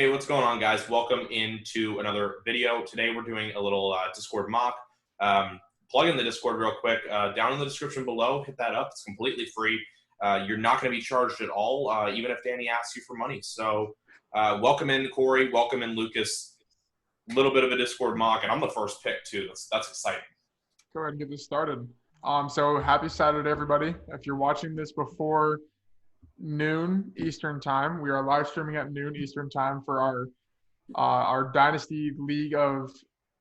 Hey, what's going on, guys? Welcome into another video. Today we're doing a little Discord mock. Plug in the Discord real quick. Down in the description below, hit that up. It's completely free. You're not going to be charged at all, even if Danny asks you for money. So welcome in, Corey. Welcome in, Lucas. A little bit of a Discord mock, and I'm the first pick, too. That's exciting. Go ahead and get this started. So happy Saturday, everybody. If you're watching this before noon Eastern time, we are live streaming at noon Eastern time for our Dynasty League of,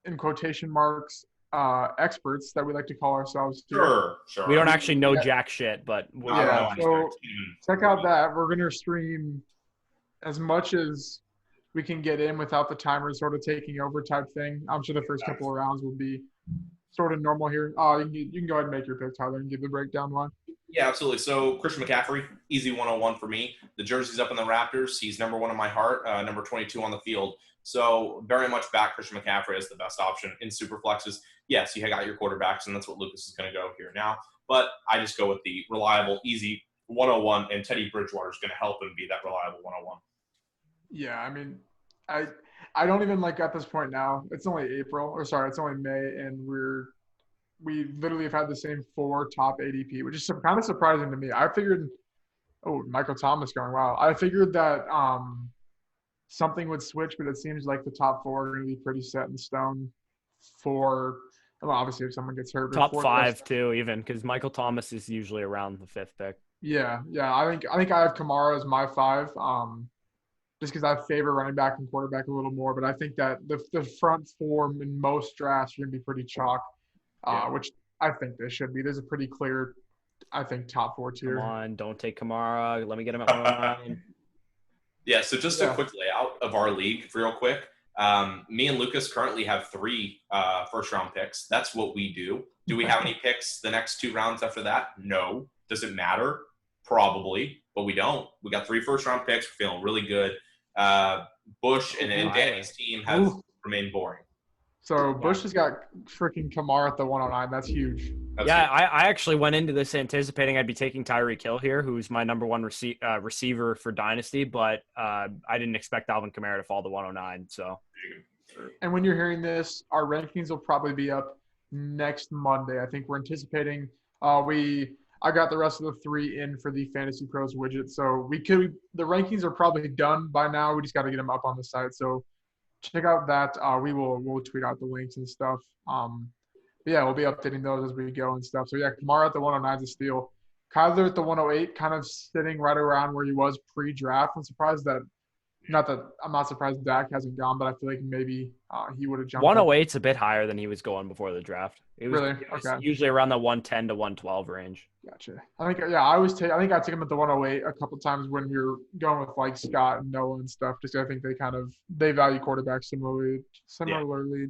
in quotation marks, experts that we like to call ourselves. Sure. We don't actually know jack shit, but so check out that. We're going to stream as much as we can get in without the timer sort of taking over type thing. I'm sure the first couple of rounds will be sort of normal here. You can go ahead and make your pick, Tyler, and give the breakdown one. Yeah, absolutely. So Christian McCaffrey, easy 101 for me. The jersey's up in the Raptors. He's number one in my heart, number 22 on the field. So very much back Christian McCaffrey as the best option in super flexes. Yes, you got your quarterbacks, and that's what Lucas is going to go here now. But I just go with the reliable, easy 101, and Teddy Bridgewater is going to help him be that reliable 101. Yeah, I mean, I don't even at this point now. It's only it's only May, and we literally have had the same 4 top ADP, which is kind of surprising to me. I figured, Michael Thomas going, wow. I figured that something would switch, but it seems like the top 4 are going to be pretty set in stone obviously if someone gets hurt. Top 5 too, even, because Michael Thomas is usually around the 5th pick. Yeah. I think I have Kamara as my 5. Just because I favor running back and quarterback a little more, but I think that the front 4 in most drafts are going to be pretty chalk. Which I think they should be. There's a pretty clear, I think, top 4 tier. Come on, don't take Kamara. Let me get him at 109. Yeah, so just a quick layout of our league real quick. Me and Lucas currently have 3 first-round picks. That's what we do. Do we have any picks the next 2 rounds after that? No. Does it matter? Probably, but we don't. We got 3 first-round picks. We're feeling really good. Bush and Danny's team has remained boring. So Bush has got freaking Kamara at the 109. That's huge. I actually went into this anticipating I'd be taking Tyreek Hill here, who's my number 1 receiver for Dynasty, but I didn't expect Alvin Kamara to fall to 109. So, and when you're hearing this, our rankings will probably be up next Monday. I think we're anticipating. I got the rest of the 3 in for the Fantasy Pros widget, so the rankings are probably done by now. We just got to get them up on the site. So check out that. We'll tweet out the links and stuff. We'll be updating those as we go and stuff. So yeah, Kamara at the 109 is a steal. Kyler at the 108, kind of sitting right around where he was pre-draft. I'm not surprised Dak hasn't gone, but I feel like maybe he would have jumped. 108's a bit higher than he was going before the draft. It was okay. Usually around the 110 to 112 range. Gotcha. I think I took him at the 108 a couple times when we were going with Scott and Noah and stuff. Just I think they value quarterbacks similarly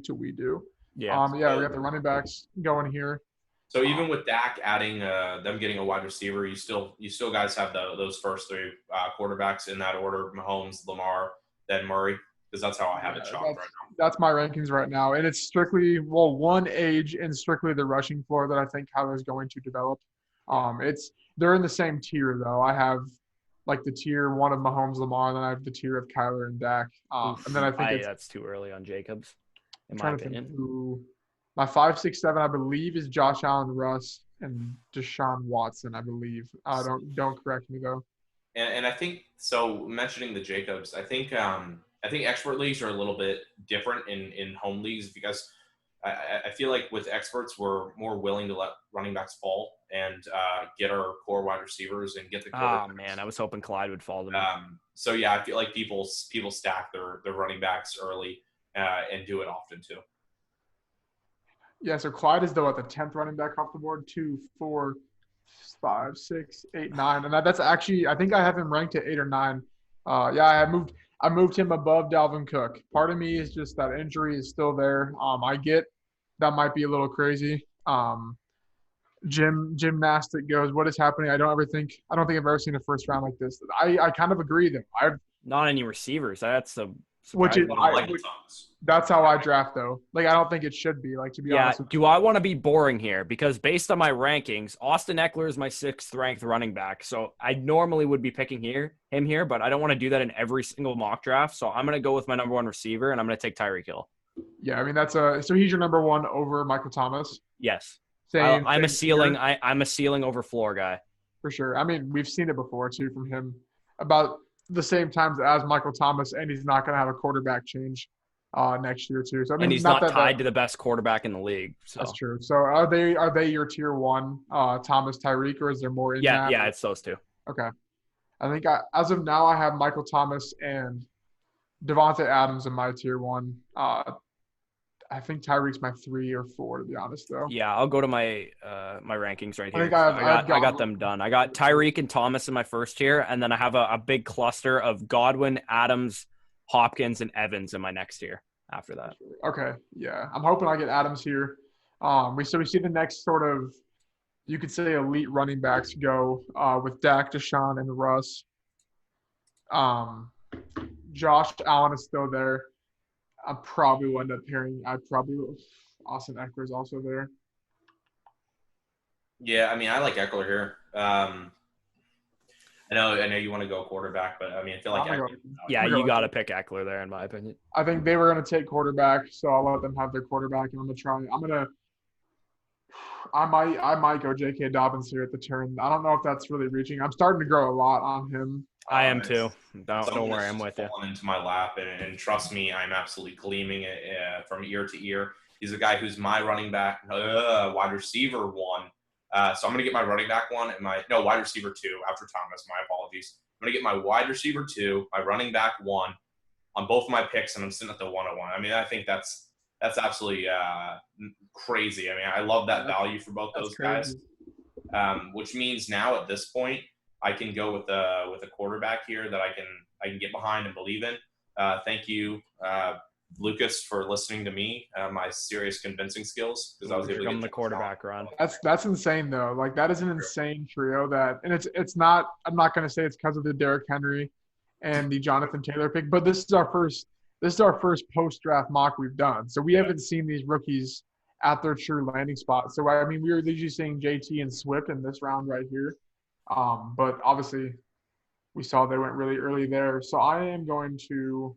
to we do. Yeah. We got the running backs going here. So even with Dak adding them getting a wide receiver, you still guys have those first 3 quarterbacks in that order: Mahomes, Lamar, then Murray, because that's how I have it chalked right now. That's my rankings right now, and it's strictly one age and strictly the rushing floor that I think Kyler is going to develop. They're in the same tier though. I have the tier 1 of Mahomes, Lamar, and then I have the tier of Kyler and Dak. And then I think that's too early on Jacobs, in my opinion. My 5, 6, 7, I believe, is Josh Allen, Russ, and Deshaun Watson. I believe. Don't correct me though. And I think so. Mentioning the Jacobs, I think expert leagues are a little bit different in home leagues because I feel like with experts we're more willing to let running backs fall and get our core wide receivers and get the. Oh man, I was hoping Clyde would fall to me. So yeah, I feel like people stack their running backs early and do it often too. Yeah, so Clyde is the 10th running back off the board. 2, 4, 5, 6, 8, 9, and that's actually I think I have him ranked at 8 or 9. I moved him above Dalvin Cook. Part of me is just that injury is still there. I get that might be a little crazy. Gymnastic goes. What is happening? I don't think I've ever seen a first round like this. I kind of agree though. Not any receivers. That's the Which is I like Thomas. That's how I draft though. Like I don't think it should be. Like to be honest. Do I want to be boring here? Because based on my rankings, Austin Eckler is my 6th ranked running back. So I normally would be picking him here, but I don't want to do that in every single mock draft. So I'm gonna go with my number 1 receiver, and I'm gonna take Tyreek Hill. Yeah, I mean so he's your number 1 over Michael Thomas. Yes. I'm a ceiling. I'm a ceiling over floor guy. For sure. I mean, we've seen it before too from him about the same times as Michael Thomas, and he's not going to have a quarterback change next year too. So I mean, and he's not tied to the best quarterback in the league. So. That's true. So are they your tier 1, Thomas, Tyreek, or is there more in that? Yeah, it's those two. Okay. I think as of now, I have Michael Thomas and Devontae Adams in my tier 1. I think Tyreek's my 3 or 4, to be honest, though. Yeah, I'll go to my my rankings right here. I got them done. I got Tyreek and Thomas in my first tier, and then I have a big cluster of Godwin, Adams, Hopkins, and Evans in my next tier after that. Okay, yeah. I'm hoping I get Adams here. We see the next sort of, you could say, elite running backs go with Dak, Deshaun, and Russ. Josh Allen is still there. I probably will end up hearing. Austin Eckler is also there. Yeah, I mean, I like Eckler here. I know you want to go quarterback, but I mean, I feel like Eckler. Yeah, you got to pick Eckler there, in my opinion. I think they were going to take quarterback, so I'll let them have their quarterback, and I might go J.K. Dobbins here at the turn. I don't know if that's really reaching. I'm starting to grow a lot on him. I am too. Don't worry, I'm with you. Into my lap, and trust me, I'm absolutely gleaming it from ear to ear. He's a guy who's my running back, wide receiver 1. So I'm going to get my running back 1 and wide receiver 2 after Thomas. My apologies. I'm going to get my wide receiver 2, my running back 1 on both of my picks, and I'm sitting at the 101. I mean, I think that's absolutely crazy. I mean, I love that value for both those guys, which means now at this point, I can go with a quarterback here that I can get behind and believe in. Thank you, Lukas, for listening to me, my serious convincing skills, because I was able to get the quarterback run. That's insane though. Like that is an insane trio and it's not. I'm not going to say it's because of the Derrick Henry and the Jonathan Taylor pick, but this is our first post draft mock we've done. So we haven't seen these rookies at their true landing spot. So I mean, we were usually seeing JT and Swift in this round right here. But obviously we saw they went really early there. So I am going to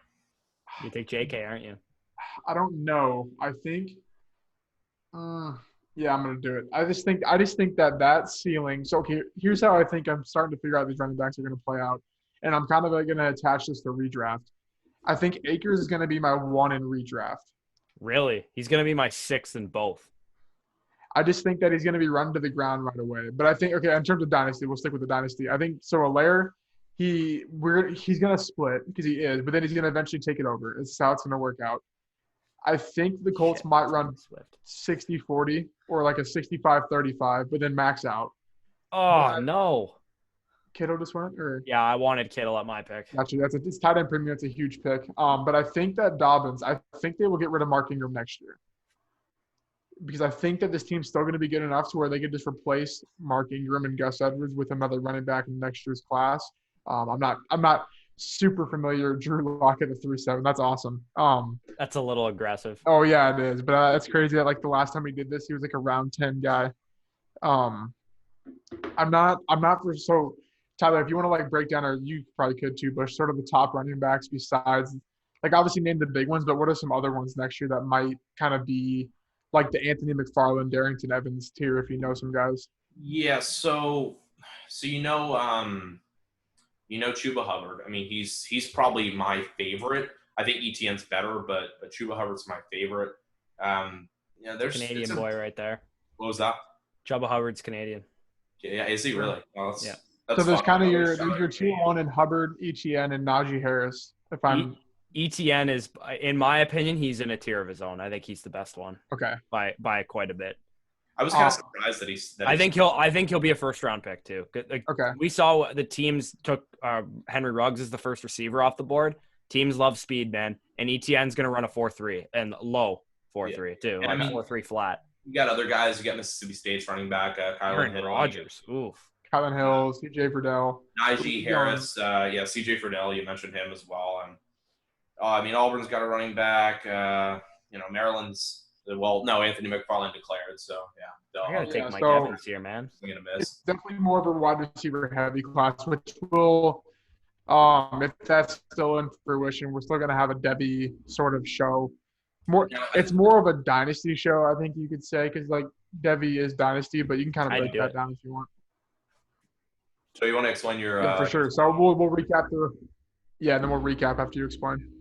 – You take JK, aren't you? I don't know. I think yeah, I'm going to do it. I just think that ceiling – so okay, here's how I think I'm starting to figure out these running backs are going to play out. And I'm kind of going to attach this to redraft. I think Akers is going to be my 1 in redraft. Really? He's going to be my 6th in both. I just think that he's going to be run to the ground right away. But I think, okay, in terms of Dynasty, we'll stick with the Dynasty. I think so. Allaire, he's going to split because he is, but then he's going to eventually take it over. It's how it's going to work out. I think the Colts might run 60-40 or like a 65-35, but then max out. Oh, no. Kittle just went? Yeah, I wanted Kittle at my pick. Gotcha. It's tight end premium. It's a huge pick. But I think that Dobbins, I think they will get rid of Mark Ingram next year. Because I think that this team's still going to be good enough to where they could just replace Mark Ingram and Gus Edwards with another running back in next year's class. I'm not super familiar. Drew Lock at the 3-7. That's awesome. That's a little aggressive. Oh yeah, it is. But it's crazy that like the last time he did this, he was like a round 10 guy. I'm not for so Tyler. If you want to like break down, or you probably could too, Bush, sort of the top running backs besides like obviously name the big ones, but what are some other ones next year that might kind of be like the Anthony McFarland, Darrington Evans tier, if you know some guys? Yeah, so Chuba Hubbard. I mean, he's probably my favorite. I think ETN's better, but Chuba Hubbard's my favorite. There's Canadian boy right there. What was that? Chuba Hubbard's Canadian. Yeah, is he really? Well, yeah. So there's kind of your 2-1 in Hubbard, ETN, and Najee Harris. If I'm ETN is, in my opinion, he's in a tier of his own. I think he's the best one. Okay. By quite a bit. I was kind of surprised that he's. I think he'll be a first round pick too. Like, okay. We saw the teams took Henry Ruggs as the first receiver off the board. Teams love speed, man, and ETN's going to run a 4.3 and low 4.3 too, like 4.3 flat. You got other guys. You got Mississippi State's running back, Kylan Rodgers. Oof. Kylan Hill, CJ Friedel, Najee Harris, CJ Friedel. You mentioned him as well. I mean, Auburn's got a running back. Maryland's Anthony McLaurin declared. So yeah, I gotta I'm take Mike Evans here, man. gonna It's miss. definitely more of a wide receiver heavy class, which will, if that's still in fruition, we're still gonna have a Debbie sort of show. It's more of a dynasty show, I think you could say, because like Debbie is dynasty, but you can kind of break that down if you want. So you want to explain your? Yeah, for sure. So we'll recap and then we'll recap after you explain.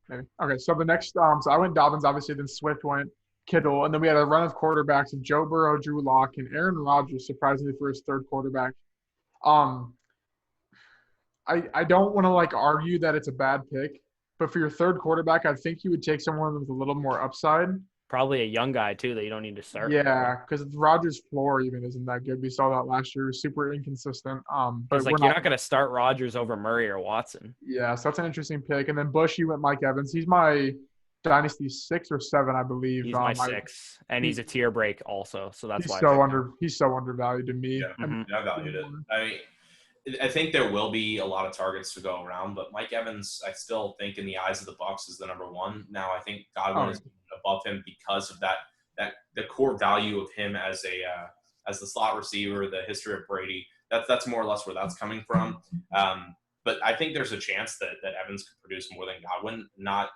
Maybe. Okay, so the next, so I went Dobbins, obviously, then Swift went Kittle, and then we had a run of quarterbacks of Joe Burrow, Drew Lock, and Aaron Rodgers, surprisingly for his third quarterback. I don't want to like argue that it's a bad pick, but for your third quarterback, I think you would take someone with a little more upside. Probably a young guy too that you don't need to start. Yeah, because Rodgers' floor even isn't that good. We saw that last year; super inconsistent. But you're not going to start Rodgers over Murray or Watson. Yeah, so that's an interesting pick. And then Bush, you went Mike Evans. He's my Dynasty 6 or 7, I believe. He's my 6, and he's a tier break also, so that's why he's so undervalued to me. Yeah, I valued it. I mean, I think there will be a lot of targets to go around, but Mike Evans, I still think in the eyes of the Bucs is the number 1. Now, I think Godwin is above him because of that the core value of him as the slot receiver, the history of Brady. That's more or less where that's coming from. But I think there's a chance that Evans could produce more than Godwin. Not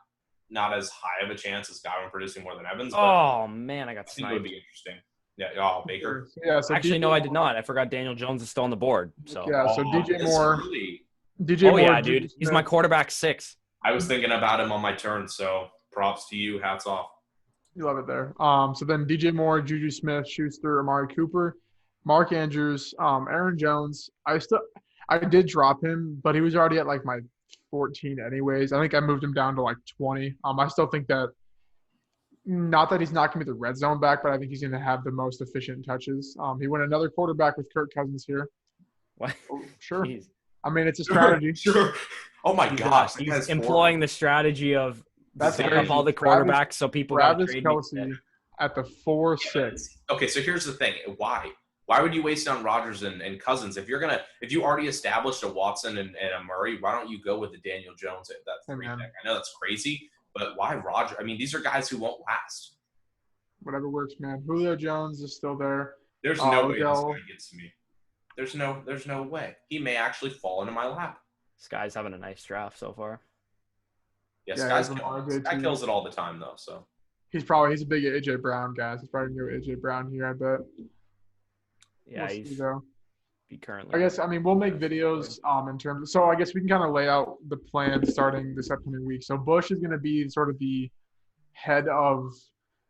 as high of a chance as Godwin producing more than Evans. But oh man, I got sniped. I think it would be interesting. Yeah, Baker. Yeah, so actually, no, I did not. I forgot Daniel Jones is still on the board. So yeah, so DJ Moore. DJ Moore, yeah, dude, he's my quarterback 6. I was thinking about him on my turn, so props to you. Hats off. You love it there. So then DJ Moore, Juju Smith-Schuster, Amari Cooper, Mark Andrews, Aaron Jones. I did drop him, but he was already at like my 14 anyways. I think I moved him down to like 20. I still think that not that he's not going to be the red zone back, but I think he's going to have the most efficient touches. He went another quarterback with Kirk Cousins here. What? Oh, sure. Jeez. I mean, it's a strategy. Sure. Oh my gosh. He's employing the strategy of setting up all the quarterbacks so people got to trade Kelce at the 4-6. Okay, so here's the thing. Why? Why would you waste on Rodgers and Cousins if you already established a Watson and a Murray? Why don't you go with the Daniel Jones at that 3 pick? I know that's crazy, but why Rodgers? I mean, these are guys who won't last. Whatever works, man. Julio Jones is still there. There's no way this guy gets to me. There's no way. He may actually fall into my lap. This guy's having a nice draft so far. Yes, guys kills it all the time though. So he's a big AJ Brown guy. He's probably gonna go AJ Brown here, I bet. Yeah, he's currently. I guess we'll make videos in terms of, so I guess we can kind of lay out the plan starting this upcoming week. So Bush is gonna be sort of the head of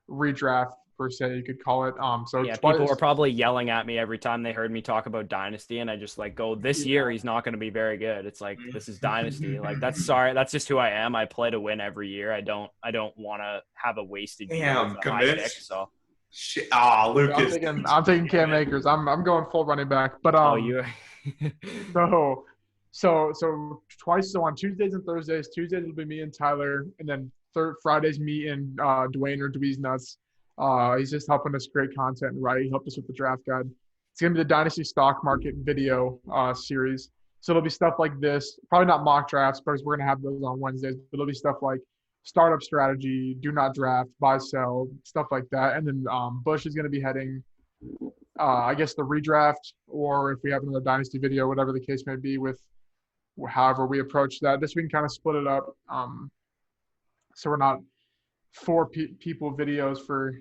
redraft per se, you could call it. So yeah, people were probably yelling at me every time they heard me talk about Dynasty, and I just go, this year he's not going to be very good. It's like, this is Dynasty. Like that's just who I am. I play to win every year. I don't want to have a wasted year. I'm convinced. Pick, so. Shit. Lucas. I'm taking Cam Akers. I'm going full running back. But so twice. So on Tuesdays and Thursdays. Tuesdays will be me and Tyler, and then Fridays me and Dwayne or Dwee's Nuts. He's just helping us create content, right? He helped us with the draft guide. It's going to be the Dynasty Stock Market video series. So it'll be stuff like this. Probably not mock drafts, because we're going to have those on Wednesdays. But it'll be stuff like startup strategy, do not draft, buy, sell, stuff like that. And then Bush is going to be heading, I guess, the redraft, or if we have another Dynasty video, whatever the case may be, with however we approach that. This we can kind of split it up. So we're not 4 people videos for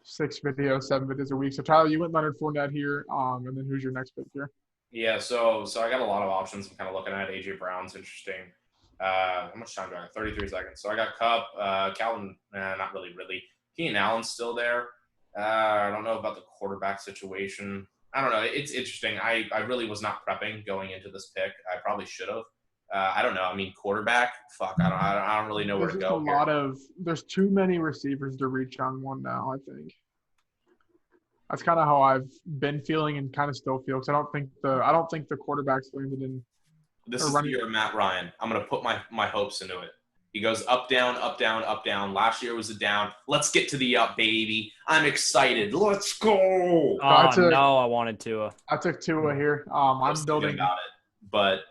6 videos, 7 videos a week. So Tyler, you went Leonard Fournette here, and then who's your next pick here? Yeah, so I got a lot of options. I'm kind of looking at AJ Brown's interesting. How much time do I have? 33 seconds. So I got Kupp, Calvin, not really. Keenan Allen's still there. I don't know about the quarterback situation. I don't know. It's interesting. I really was not prepping going into this pick. I probably should have. I don't know. I mean, quarterback. Fuck. I don't really know where to go. There's too many receivers to reach on one now, I think. That's kind of how I've been feeling and kind of still feel, because I don't think the quarterback's landed in. This is the year of Matt Ryan. I'm gonna put my hopes into it. He goes up, down, up, down, up, down. Last year was a down. Let's get to the up, baby. I'm excited. Let's go. I wanted Tua. I took Tua here. I'm building about it, but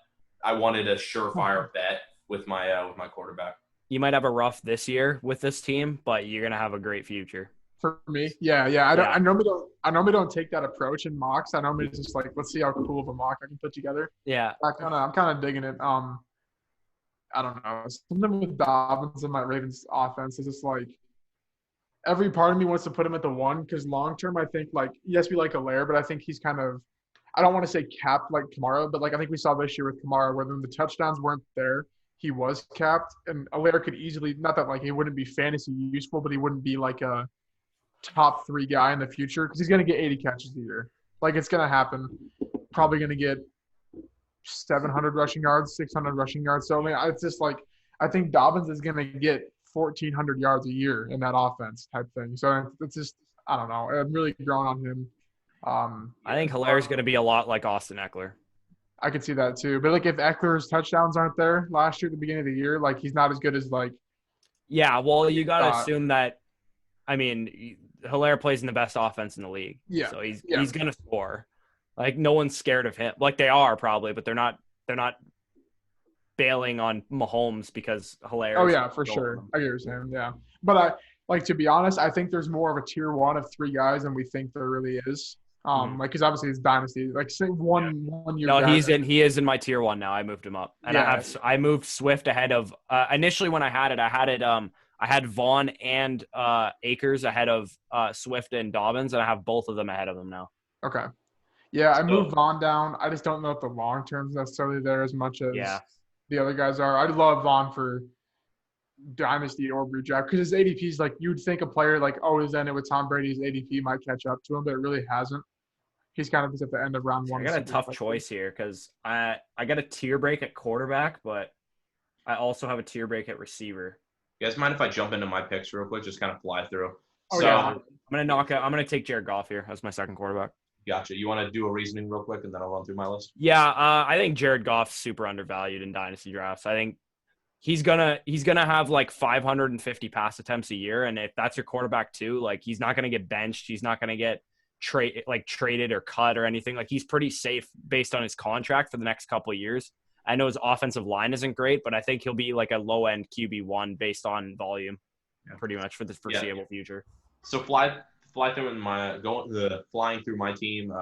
I wanted a surefire bet. with my quarterback. You might have a rough this year with this team, but you're gonna have a great future. For me, yeah. I normally don't take that approach in mocks. I normally just like, let's see how cool of a mock I can put together. Yeah. I'm kind of digging it. I don't know. Something with Dobbins and my Ravens offense is just like every part of me wants to put him at the 1 because long term I think like yes we like Allaire, but I think he's kind of I don't want to say capped like Kamara, but like I think we saw this year with Kamara where when the touchdowns weren't there, he was capped, and Allaire could easily not that like he wouldn't be fantasy useful, but he wouldn't be like a top 3 guy in the future because he's going to get 80 catches a year. Like it's going to happen. Probably going to get 700 rushing yards, 600 rushing yards. So, I mean, it's just like I think Dobbins is going to get 1,400 yards a year in that offense type thing. So, it's just I don't know. I'm really growing on him. I think Hilaire is going to be a lot like Austin Eckler. I could see that too. But, like, if Eckler's touchdowns aren't there last year at the beginning of the year, like, he's not as good as, like – Yeah, well, you got to assume that – I mean, Hilaire plays in the best offense in the league. Yeah. So, he's going to score. Like, no one's scared of him. Like, they are probably, but they're not bailing on Mahomes because Hilaire. Oh, yeah, for sure. I get what you're saying, yeah. But, to be honest, I think there's more of a tier 1 of 3 guys than we think there really is. Like, because obviously it's Dynasty. Like, say one year. No, he is in my tier 1 now. I moved him up. And I moved Swift ahead of initially when I had it, I had Vaughn and Akers ahead of Swift and Dobbins, and I have both of them ahead of them now. Okay. Yeah, I moved Vaughn down. I just don't know if the long term's necessarily there as much as the other guys are. I love Vaughn for Dynasty or redraft because his ADP is like you'd think a player like always ended with Tom Brady's ADP might catch up to him, but it really hasn't. He's kind of just at the end of round 1. I got a tough choice here because I got a tier break at quarterback, but I also have a tier break at receiver. You guys mind if I jump into my picks real quick? Just kind of fly through. Oh, yeah. I'm gonna take Jared Goff here as my second quarterback. Gotcha. You want to do a reasoning real quick, and then I'll run through my list? Yeah, I think Jared Goff's super undervalued in dynasty drafts. I think he's gonna have like 550 pass attempts a year, and if that's your quarterback too, like he's not gonna get benched. He's not gonna get traded or cut or anything. Like he's pretty safe based on his contract for the next couple of years. I know his offensive line isn't great, but I think he'll be like a low end QB1 based on volume, pretty much for the foreseeable future. So flying through flying through my team,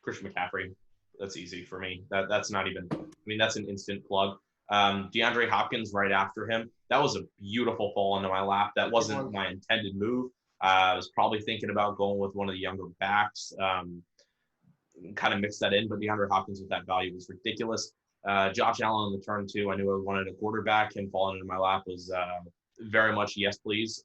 Christian McCaffrey. That's easy for me. That's not even. I mean, that's an instant plug. DeAndre Hopkins right after him. That was a beautiful fall into my lap. That wasn't my intended move. I was probably thinking about going with one of the younger backs. Kind of mixed that in, but DeAndre Hopkins with that value was ridiculous. Josh Allen on the turn too. I knew I wanted a quarterback. Him falling into my lap was very much yes, please.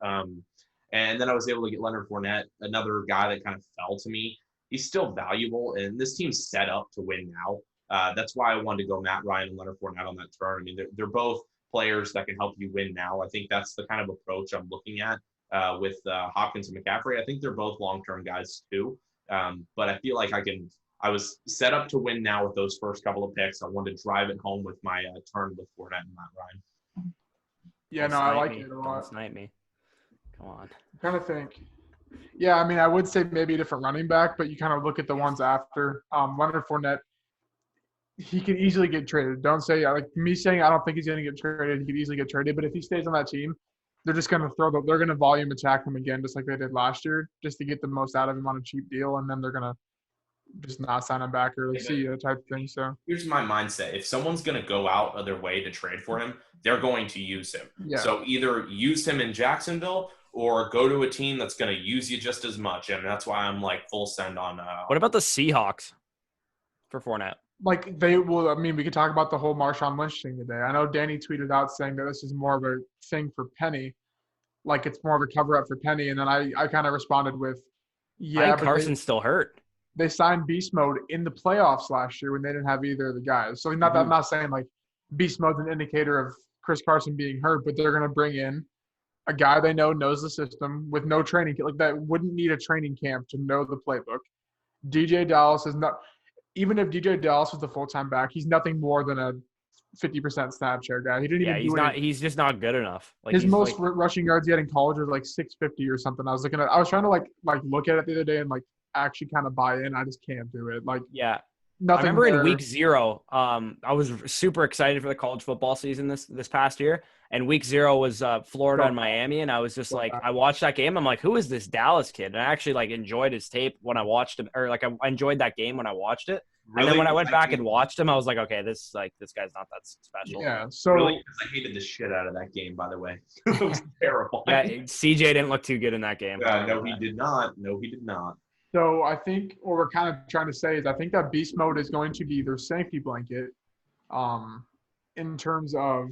And then I was able to get Leonard Fournette, another guy that kind of fell to me. He's still valuable, and this team's set up to win now. That's why I wanted to go Matt Ryan and Leonard Fournette on that turn. I mean, they're both players that can help you win now. I think that's the kind of approach I'm looking at with Hopkins and McCaffrey. I think they're both long-term guys too. But I feel like I was set up to win now with those first couple of picks. I wanted to drive it home with my turn with Fournette and Matt Ryan. Yeah, no, I like it a lot. Don't snipe me. Come on. I'm trying to think. Yeah, I mean, I would say maybe a different running back, but you kind of look at the ones after. Leonard Fournette, he could easily get traded. Don't say like me saying I don't think he's going to get traded. He could easily get traded, but if he stays on that team, they're just going to they're going to volume attack him again, just like they did last year, just to get the most out of him on a cheap deal, and then they're going to just not sign him back or see you type thing. So here's my mindset: if someone's going to go out of their way to trade for him, they're going to use him. Yeah. So either use him in Jacksonville or go to a team that's going to use you just as much, and that's why I'm like full send on. What about the Seahawks for Fournette? Like they will. I mean, we could talk about the whole Marshawn Lynch thing today. I know Danny tweeted out saying that this is more of a thing for Penny, like it's more of a cover up for Penny, and then I kind of responded with, yeah, Mike Carson's still hurt. They signed beast mode in the playoffs last year when they didn't have either of the guys. So I'm not saying like beast mode's an indicator of Chris Carson being hurt, but they're going to bring in a guy they know knows the system with no training. Like that wouldn't need a training camp to know the playbook. DJ Dallas is not – even if DJ Dallas was the full-time back, he's nothing more than a 50% snap share guy. He didn't even do anything. He's just not good enough. Like his most rushing yards he had in college was like 650 or something. I was trying to like look at it the other day and like actually kind of buy in. I just can't do it. Like yeah, I remember in there. week 0, I was super excited for the college football season this past year. And week 0 was Florida and Miami. And I was just like, I watched that game. I'm like, who is this Dallas kid? And I actually like enjoyed his tape when I watched him, or like I enjoyed that game when I watched it. Really? And then when I went back and watched him, I was like, okay, this guy's not that special. Yeah. So really, I hated the shit out of that game. By the way, it was terrible. Yeah, CJ didn't look too good in that game. No, he did not. No, he did not. So I think what we're kind of trying to say is I think that beast mode is going to be their safety blanket, in terms of.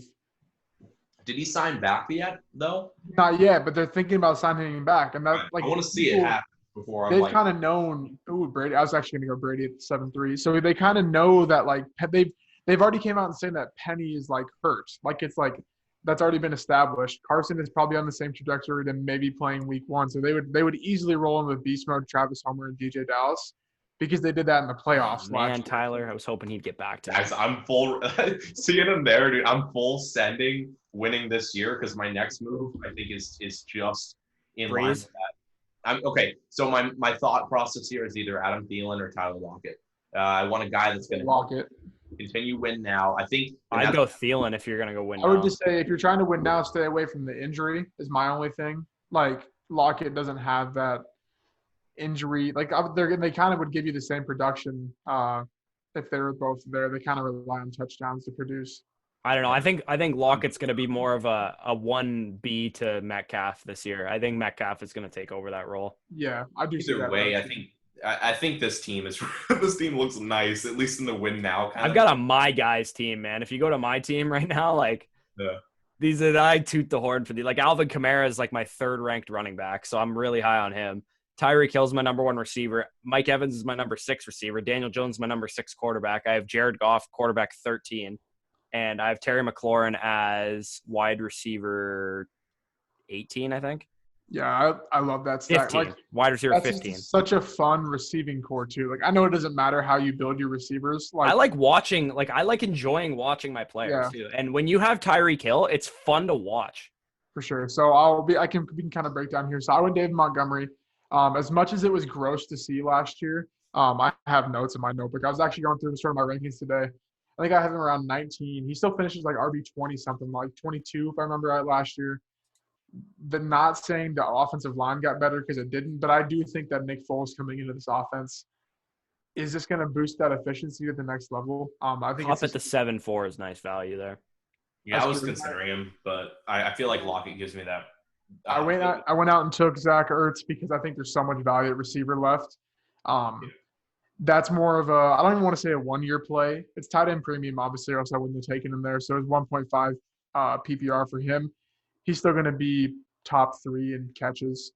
Did he sign back yet though? Not yet, but they're thinking about signing him back, and that like I want to see it happen before. They've kind of known. Ooh, Brady. I was actually going to go Brady at 7-3. So they kind of know that like they've already came out and saying that Penny is like hurt, like it's like that's already been established. Carson is probably on the same trajectory than maybe playing week 1. So they would easily roll in with beast mode, Travis Homer, and DJ Dallas because they did that in the playoffs. Man, Tyler, I was hoping he'd get back to me. Guys, I'm full seeing him there, dude. I'm full sending winning this year because my next move I think is just in line with that. Okay. So my thought process here is either Adam Thielen or Tyler Lockett. I want a guy that's going to Lockett. Continue win now. I think I'd go Thielen if you're going to go win now. I would just say if you're trying to win now, stay away from the injury is my only thing. Like Lockett doesn't have that injury. Like they kind of would give you the same production if they were both there. They kind of rely on touchdowns to produce. I don't know. I think Lockett's going to be more of a 1B to Metcalf this year. I think Metcalf is going to take over that role. Yeah, I do. Either way, I think this team is this team looks nice, at least in the win now. I've got a my guys team, man. If you go to my team right now, like these are I toot the horn for the like Alvin Kamara is like my 3rd ranked running back, so I'm really high on him. Tyreek Hill's my number 1 receiver. Mike Evans is my number 6 receiver. Daniel Jones is my number 6 quarterback. I have Jared Goff, quarterback 13. And I have Terry McLaurin as wide receiver 18, I think. Yeah, I love that stat. 15. Like, wide receiver 15. Such a fun receiving core, too. Like, I know it doesn't matter how you build your receivers. Like, I like enjoying watching my players, too. And when you have Tyreek Hill, it's fun to watch. For sure. So we can kind of break down here. So I went David Montgomery. As much as it was gross to see last year, I have notes in my notebook. I was actually going through sort of my rankings today. I think I have him around 19. He still finishes like RB 20 something, like 22 if I remember right last year. Not saying the offensive line got better because it didn't, but I do think that Nick Foles coming into this offense is just going to boost that efficiency to the next level. I think up at the 7-4 is nice value there. Yeah, I was considering him, but I feel like Lockett gives me that. I went out and took Zach Ertz because I think there's so much value at receiver left. That's more of I don't even want to say a 1-year play. It's tight end premium, obviously, or else I wouldn't have taken him there. So it's 1.5 PPR for him. He's still going to be top 3 in catches.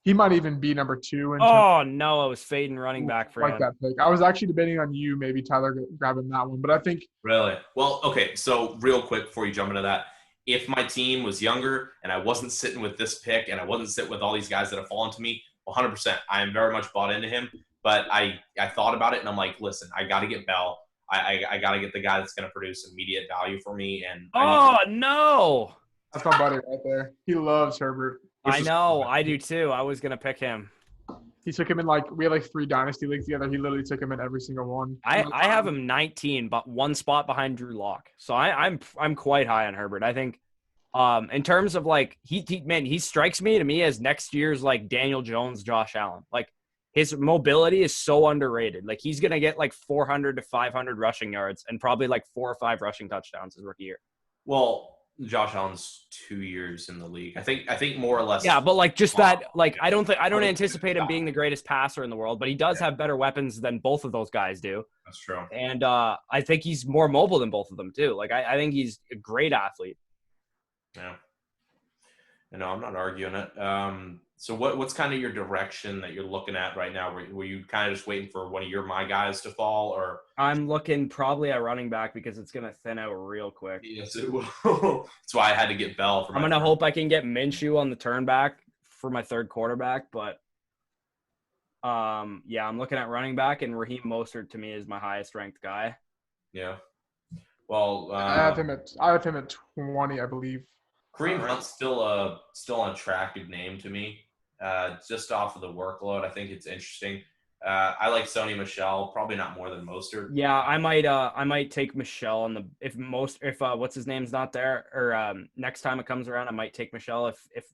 He might even be number 2. I was fading running back for him. That pick. I was actually debating on you, maybe Tyler grabbing that one, but I think. Really? Well, okay. So real quick before you jump into that, if my team was younger and I wasn't sitting with this pick and I wasn't sitting with all these guys that have fallen to me, 100%, I am very much bought into him. But I thought about it and I'm like, listen, I got to get Bell. I got to get the guy that's going to produce immediate value for me. And no. That's my buddy right there. He loves Herbert. I know. I do too. I was going to pick him. He took him in we had 3 dynasty leagues together. He literally took him in every single one. I have him 19, but 1 spot behind Drew Lock. So I'm quite high on Herbert. I think in terms of like he strikes me to me as next year's like Daniel Jones, Josh Allen. Like his mobility is so underrated. Like he's going to get like 400 to 500 rushing yards and probably like 4 or 5 rushing touchdowns his rookie year. Well, Josh Allen's 2 years in the league. I think more or less. Yeah, but like just that, like I don't anticipate him being the greatest passer in the world, but he does have better weapons than both of those guys do. That's true. And I think he's more mobile than both of them too. Like I think he's a great athlete. Yeah. No, I'm not arguing it. So what's kind of your direction that you're looking at right now? Were you kind of just waiting for one of my guys to fall, or? I'm looking probably at running back because it's going to thin out real quick. Yes, it will. That's why I had to get Bell. I'm going to hope I can get Minshew on the turn back for my 3rd quarterback, but yeah, I'm looking at running back, and Raheem Mostert to me is my highest ranked guy. Yeah. Well, I have him at 20, I believe. Kareem Hunt's still an attractive name to me. Just off of the workload, I think it's interesting. I like Sony Michel, probably not more than Mostert. Yeah, I might take Michelle on the if what's his name's not there, or next time it comes around I might take Michelle. If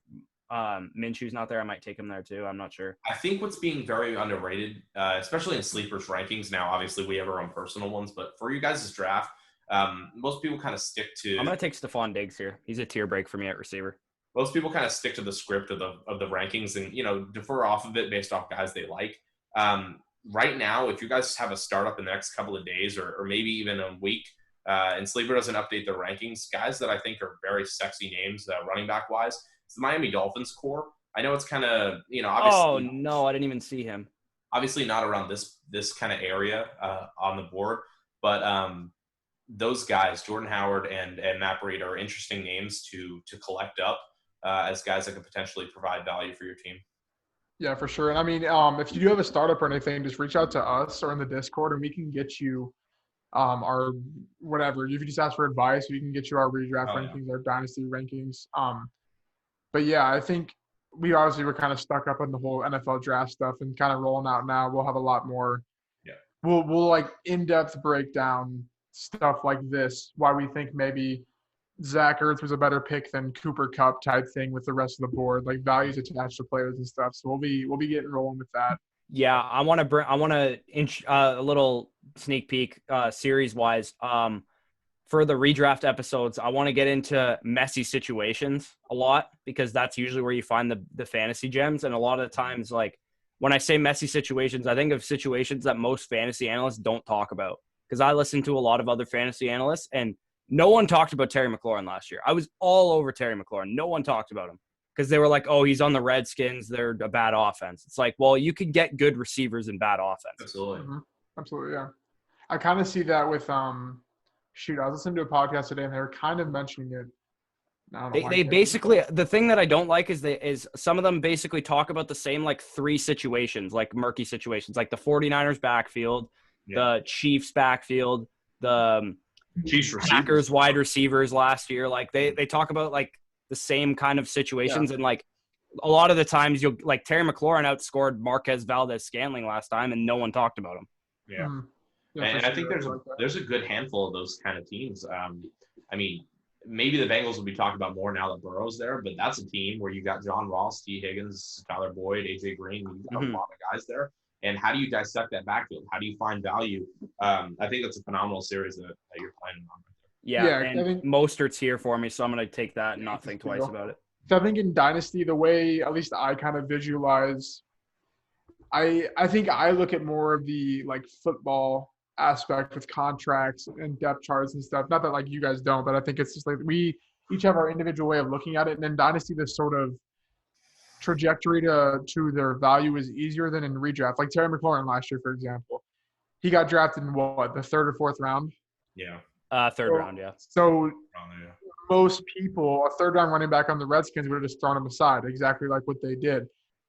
Minshew's not there, I might take him there too. I'm not sure. I think what's being very underrated, especially in sleepers rankings now, obviously we have our own personal ones, but for you guys' draft, most people kind of stick to. I'm gonna take Stephon Diggs here. He's a tier break for me at receiver. Most people kind of stick to the script of the rankings and defer off of it based off guys they like. Right now, if you guys have a startup in the next couple of days or maybe even a week, and Sleeper doesn't update their rankings, guys that I think are very sexy names running back wise, it's the Miami Dolphins core. I know it's kind of obviously. Oh no, I didn't even see him. Obviously not around this kind of area on the board, but those guys, Jordan Howard and Matt Breida, are interesting names to collect up as guys that could potentially provide value for your team. Yeah, for sure. And I mean, if you do have a startup or anything, just reach out to us or in the Discord, and we can get you our whatever. You can just ask for advice. We can get you our redraft rankings, our dynasty rankings. But yeah, I think we obviously were kind of stuck up on the whole NFL draft stuff and kind of rolling out now. We'll have a lot more. Yeah. We'll like in-depth breakdown stuff like this. Why we think maybe Zach Ertz was a better pick than Cooper Kupp type thing with the rest of the board, like values attached to players and stuff. So we'll be getting rolling with that. Yeah, I want to inch a little sneak peek series wise. For the redraft episodes, I want to get into messy situations a lot because that's usually where you find the fantasy gems. And a lot of the times, like when I say messy situations, I think of situations that most fantasy analysts don't talk about because I listen to a lot of other fantasy analysts and no one talked about Terry McLaurin last year. I was all over Terry McLaurin. No one talked about him because they were like, oh, he's on the Redskins. They're a bad offense. It's like, well, you could get good receivers in bad offense. Absolutely. Mm-hmm. Absolutely, yeah. I kind of see that with I was listening to a podcast today, and they were kind of mentioning it. They basically – the thing that I don't like is some of them basically talk about the same, like, three situations, like murky situations, like the 49ers backfield, the Chiefs backfield, the Chiefs Packers wide receivers last year. Like, they talk about, like, the same kind of situations. Yeah. And, like, a lot of the times you'll – like, Terry McLaurin outscored Marquez Valdez-Scantling last time, and no one talked about him. Yeah. Mm-hmm. Yeah, and I think there's a good handful of those kind of teams. I mean, maybe the Bengals will be talked about more now that Burrow's there, but that's a team where you got John Ross, T. Higgins, Tyler Boyd, AJ Green. You've got a lot of guys there. And how do you dissect that backfield? How do you find value? I think that's a phenomenal series that you're planning on. Yeah, and I think Mostert's here for me, so I'm going to take that and not think twice about it. So I think in Dynasty, the way at least I kind of visualize, I think I look at more of the like football aspect with contracts and depth charts and stuff. Not that like you guys don't, but I think it's just like we each have our individual way of looking at it. And in Dynasty, this sort of trajectory to their value is easier than in redraft. Like Terry McLaurin last year, for example, he got drafted in the third or fourth round? Yeah. Third round, yeah. So most people, a third round running back on the Redskins would have just thrown him aside, exactly like what they did,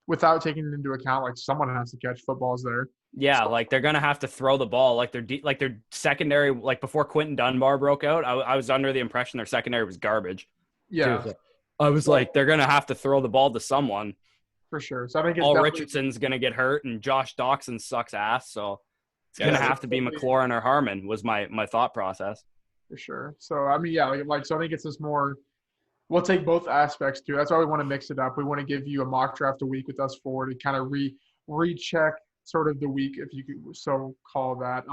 without taking into account like someone has to catch footballs there. Yeah, like they're gonna have to throw the ball. Like their secondary, like before Quentin Dunbar broke out, I was under the impression their secondary was garbage. Yeah, too. I was like, they're gonna have to throw the ball to someone for sure. So I think Paul Richardson's gonna get hurt, and Josh Doxson sucks ass. So it's gonna have to be McLaurin or Harmon. Was my thought process. For sure. So I mean, yeah, so I think it's just more. We'll take both aspects too. That's why we want to mix it up. We want to give you a mock draft a week with us forward to kind of recheck sort of the week, if you could so call that,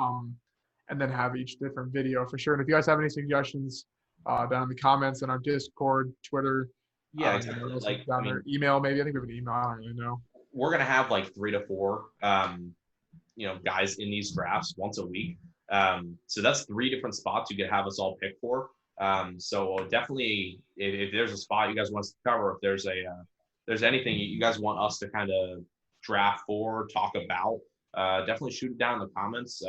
and then have each different video for sure. And if you guys have any suggestions down in the comments on our Discord, Twitter, exactly. Like down there, email maybe. I think we have an email. I don't really know. We're gonna have like 3 to 4, guys in these drafts once a week. So that's 3 different spots you could have us all pick for. So definitely, if there's a spot you guys want us to cover, if there's anything you guys want us to kind of draft for, talk about, definitely shoot it down in the comments.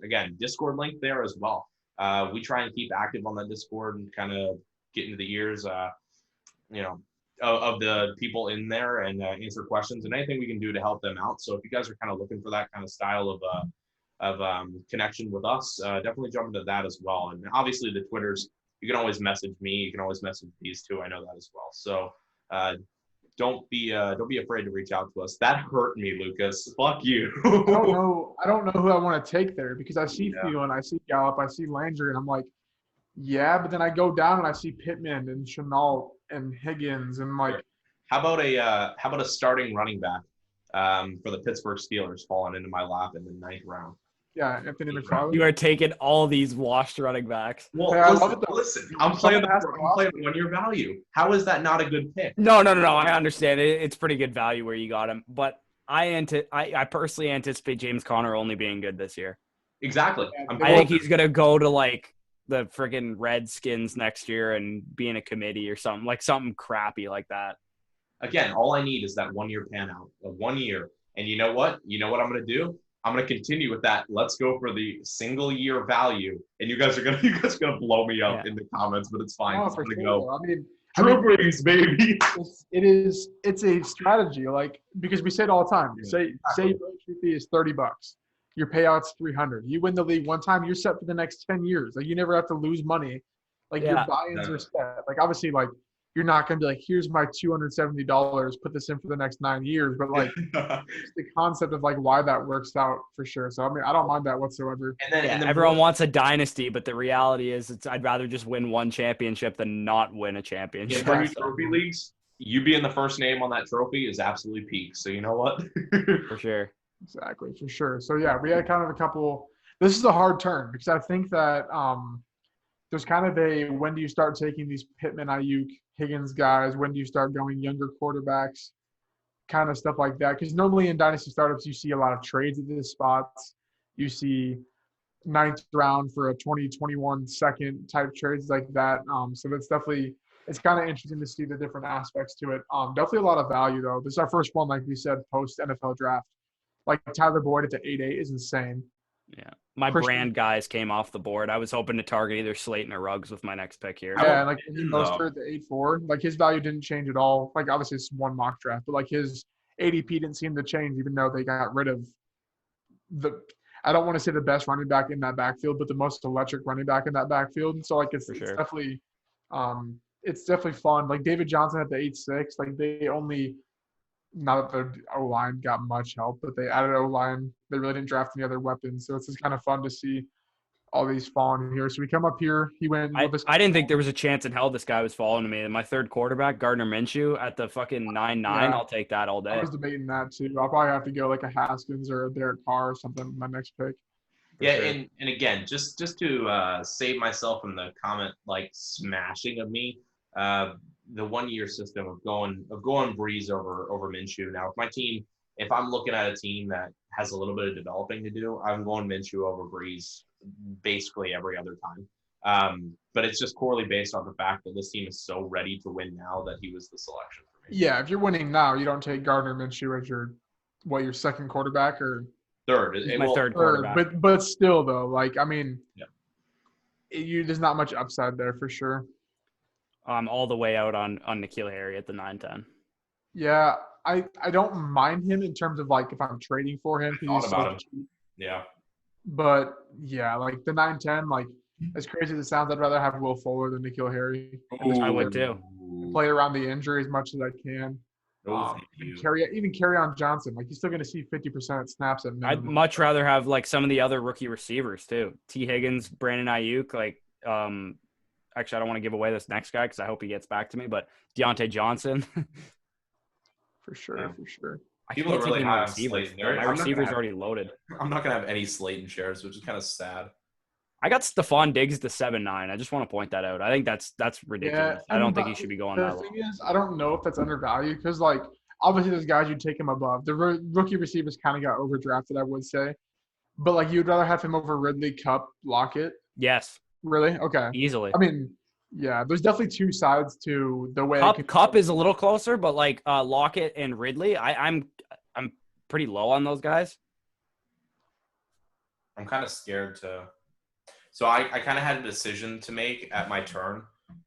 Again, Discord link there as well. We try and keep active on that Discord and kind of get into the ears, of the people in there and answer questions and anything we can do to help them out. So if you guys are kind of looking for that kind of style of connection with us, definitely jump into that as well. And obviously the Twitters, you can always message me. You can always message these two. I know that as well. So don't be afraid to reach out to us. That hurt me, Lucas. Fuck you. I don't know who I want to take there because I see Thielen, I see Gallup, I see Landry, and I'm like, yeah, but then I go down and I see Pittman and Chenault and Higgins and like. How about a starting running back for the Pittsburgh Steelers falling into my lap in the 9th round? Yeah, Anthony McLaurin. You are taking all these washed running backs. Well, Hey, listen, I'm playing 1-year value. How is that not a good pick? No. I understand it. It's pretty good value where you got him, but I personally anticipate James Conner only being good this year. Exactly. I think he's gonna go to like the friggin' Redskins next year and be in a committee or something, like something crappy like that. Again, all I need is that 1-year pan out of 1 year. And you know what? I'm going to do? I'm going to continue with that. Let's go for the single year value. And you guys are going to blow me up in the comments, but it's fine. No, I'm for going to sure. go. I mean, Drew Brees, baby. It's a strategy, like, because we say it all the time. Yeah, Say your entry fee is $30. Your payout's $300. You win the league one time, you're set for the next 10 years. Like, you never have to lose money. Like, your buy-ins are set. Like, obviously, like, you're not going to be like, here's my $270, put this in for the next 9 years. But, like, the concept of, like, why that works out for sure. So, I mean, I don't mind that whatsoever. And then everyone wants a dynasty, but the reality is I'd rather just win one championship than not win a championship. Yeah, trophy leagues, you being the first name on that trophy is absolutely peak. So, you know what? For sure. Exactly, for sure. So, yeah, we had kind of a couple – this is a hard turn because I think that there's kind of a when do you start taking these Pittman, Ayuk, Higgins guys? When do you start going younger quarterbacks? Kind of stuff like that. Because normally in dynasty startups, you see a lot of trades at these spots. You see 9th round for a 2021 second type trades like that. So that's definitely – it's kind of interesting to see the different aspects to it. Definitely a lot of value, though. This is our first one, like we said, post-NFL draft. Like Tyler Boyd at the 8-8 is insane. Yeah. My brand guys came off the board. I was hoping to target either Slayton or Ruggs with my next pick here. Yeah, and like Mostert at the 8-4, like his value didn't change at all. Like obviously it's one mock draft, but like his ADP didn't seem to change even though they got rid of I don't want to say the best running back in that backfield, but the most electric running back in that backfield. So like it's definitely fun. Like David Johnson at the 8-6, like they only not that their O-line got much help, but they added O-line. They really didn't draft any other weapons. So it's just kind of fun to see all these falling here. So we come up here. He went. I didn't think there was a chance in hell this guy was falling to me. And my third quarterback, Gardner Minshew, at the fucking 9-9, yeah. I'll take that all day. I was debating that too. I'll probably have to go like a Haskins or a Derek Carr or something with my next pick. Yeah, sure. and again, just to save myself from the comment like smashing of me, the 1 year system of going Breeze over Minshew. Now, if I'm looking at a team that has a little bit of developing to do, I'm going Minshew over Breeze basically every other time. But it's just poorly based on the fact that this team is so ready to win now that he was the selection for me. Yeah, if you're winning now, you don't take Gardner Minshew as your second quarterback or third. Third quarterback. But still though, like I mean, there's not much upside there for sure. I'm all the way out on N'Keal Harry at the 9-10. Yeah, I don't mind him in terms of like if I'm trading for him. Thought about him. Cheap. Yeah. But yeah, like the 9-10, like as crazy as it sounds, I'd rather have Will Fuller than N'Keal Harry. I would too. Play around the injury as much as I can. Even carry on Johnson. Like he's still going to see 50% snaps at minimum. I'd much rather have like some of the other rookie receivers too. T. Higgins, Brandon Ayuk, like actually, I don't want to give away this next guy because I hope he gets back to me, but Deontay Johnson. For sure. People really have Slayton. My receiver's already loaded. I'm not going to have any Slayton shares, which is kind of sad. I got Stephon Diggs to 7-9. I just want to point that out. I think that's ridiculous. Yeah, I don't think he should be going that low. The thing is, I don't know if that's undervalued because, like, obviously there's guys you'd take him above. The rookie receivers kind of got overdrafted, I would say. But, like, you'd rather have him over Ridley, Cup, Lockett? Yes. Really? Okay. Easily. I mean, yeah, there's definitely two sides to the way Cup is a little closer, but like Lockett and Ridley, I'm pretty low on those guys. I'm kind of scared to. So I kind of had a decision to make at my turn,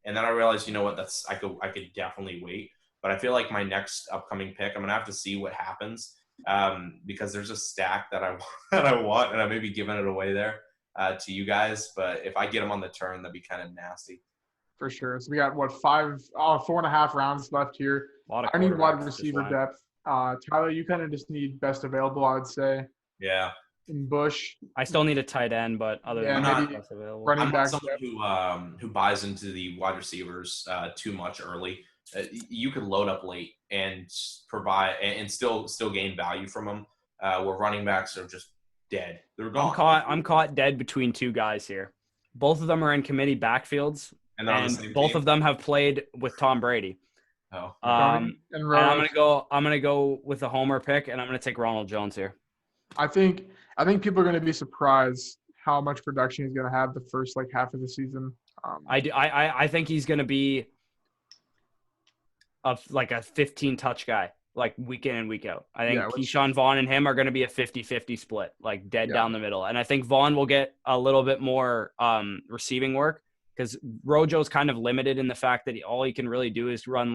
and then I realized, you know what, I could definitely wait. But I feel like my next upcoming pick, I'm gonna have to see what happens because there's a stack that I want, and I may be giving it away there to you guys. But if I get them on the turn, that'd be kind of nasty. For sure. So we got, 4.5 rounds left here. A lot of I need wide quarterbacks just receiver went. depth. Tyler, you kind of just need best available, I'd say. Yeah. In Bush. I still need a tight end, but other Yeah, than maybe that, that's available. running I'm not back someone depth. who buys into the wide receivers too much early. You could load up late and provide and still gain value from them. Where running backs are just dead. They're gone. I'm caught dead between two guys here. Both of them are in committee backfields, And they're on the and same both team? of them have played with Tom Brady. Oh. Tony and And I'm Rose. gonna go with the homer pick, and I'm gonna take Ronald Jones here. I think people are going to be surprised how much production he's going to have the first half of the season. I think he's gonna be a 15 touch guy, week in and week out. I think Keyshawn Vaughn and him are going to be a 50-50 split, dead down the middle. And I think Vaughn will get a little bit more receiving work because Rojo's kind of limited in the fact that all he can really do is run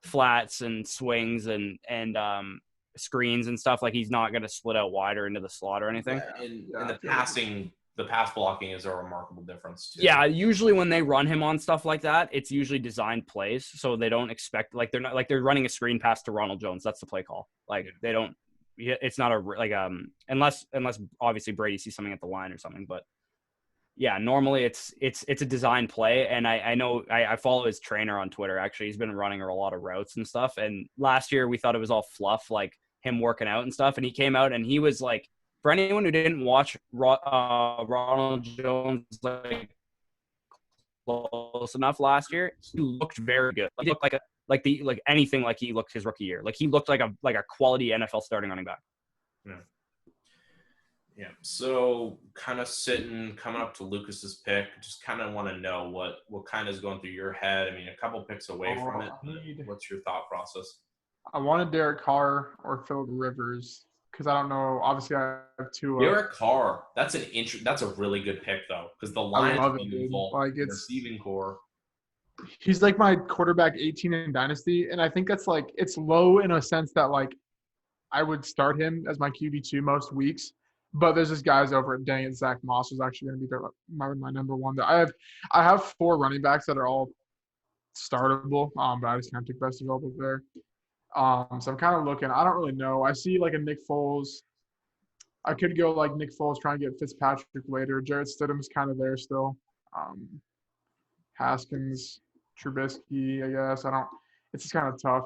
flats and swings and screens and stuff. He's not going to split out wider into the slot or anything. Yeah, and the pass blocking is a remarkable difference too. Yeah, usually when they run him on stuff like that, it's usually designed plays, so they don't expect they're running a screen pass to Ronald Jones. That's the play call. They don't. It's not unless obviously Brady sees something at the line or something. But yeah, normally it's a design play, and I know I follow his trainer on Twitter. Actually, he's been running a lot of routes and stuff. And last year we thought it was all fluff, him working out and stuff, and he came out and he was for anyone who didn't watch Ronald Jones close enough last year, he looked very good. He looked anything like he looked his rookie year. He looked like a quality NFL starting running back. Yeah. So kind of coming up to Lucas's pick, just kind of want to know what kind of is going through your head. I mean, a couple picks away from it. What's your thought process? I wanted Derek Carr or Phillip Rivers. Because I don't know. Obviously, I have two. Derek Carr. That's a really good pick though, because the line is involved. Receiving core. He's my quarterback 18 in Dynasty, and I think that's it's low in a sense that I would start him as my QB2 most weeks. But there's this guy's over at dang it, Zach Moss is actually going to be my number one. I have 4 running backs that are all startable, but I just can't pick best available there. So I'm kind of looking. I don't really know. I see a Nick Foles. I could go Nick Foles, try and get Fitzpatrick later. Jarrett Stidham's kind of there still. Haskins, Trubisky, I guess. It's just kind of tough.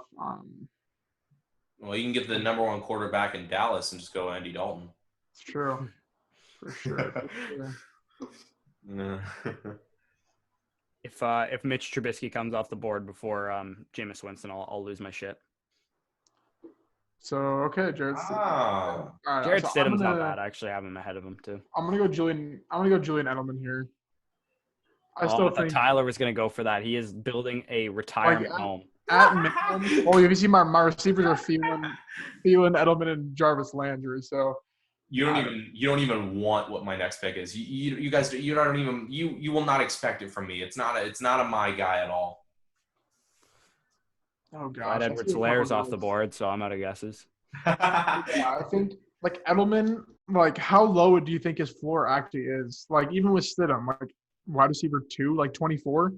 Well, you can get the number 1 quarterback in Dallas and just go Andy Dalton. It's true. For sure. If Mitch Trubisky comes off the board before Jameis Winston, I'll lose my shit. So okay, Jarrett Stidham. Oh. Right, Jarrett Stidham's not bad. I actually have him ahead of him too. I'm gonna go Julian Edelman here. I still think Tyler was gonna go for that. He is building a retirement home. At minimum, have you seen my receivers are Thielen, Edelman, and Jarvis Landry. So you don't even want what my next pick is. You guys you will not expect it from me. It's not a my guy at all. Oh gosh, Edwards-Helaire's off the board, so I'm out of guesses. Yeah, I think Edelman, how low do you think his floor actually is? Even with Stidham, wide receiver 2, 24,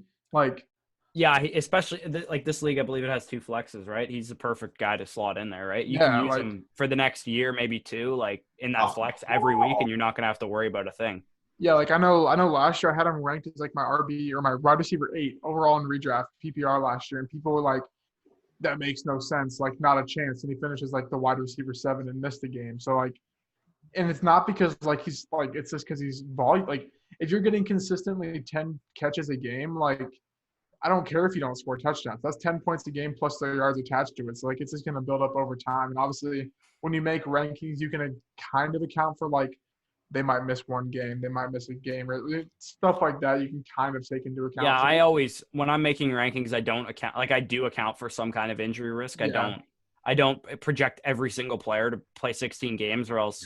Yeah, especially this league, I believe it has 2 flexes, right? He's the perfect guy to slot in there, right? You can use him for the next year, maybe 2, in that flex every week, and you're not gonna have to worry about a thing. Yeah, I know last year I had him ranked as my RB or my wide receiver 8 overall in redraft PPR last year, and people were like, that makes no sense, not a chance. And he finishes the wide receiver 7 and missed the game. So and it's not because he's it's just because he's volume. If you're getting consistently 10 catches a game, I don't care if you don't score touchdowns. That's 10 points a game plus the yards attached to it. So it's just going to build up over time. And obviously when you make rankings, you can kind of account for they might miss one game, they might miss a game, or stuff like that. You can kind of take into account. Yeah, I always, when I'm making rankings, I don't account. I do account for some kind of injury risk. Yeah. I don't project every single player to play 16 games, or else.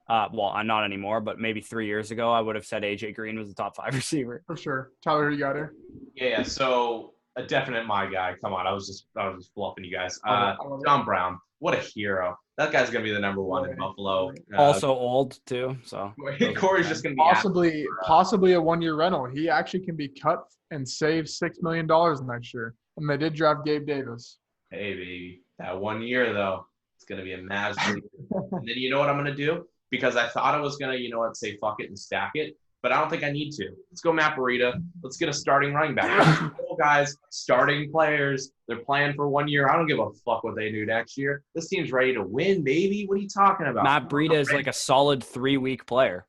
Well, I'm not anymore, but maybe 3 years ago, I would have said AJ Green was the top 5 receiver. For sure. Tyler, who you got here? Yeah. So a definite my guy. Come on, I was just bluffing you guys. I love it. John Brown, what a hero. That guy's gonna be the number one in Buffalo. Also old too, so Corey's just gonna be possibly a 1-year rental. He actually can be cut and save $6 million next year. And they did draft Gabe Davis. Hey, baby, that 1 year though, it's gonna be a magic. And then you know what I'm gonna do? Because I thought I was gonna, say fuck it and stack it, but I don't think I need to. Let's go Matt Breida. Let's get a starting running back. Guys, starting players. They're playing for 1 year. I don't give a fuck what they do next year. This team's ready to win, baby. What are you talking about? Matt Breida is like a solid 3-week player.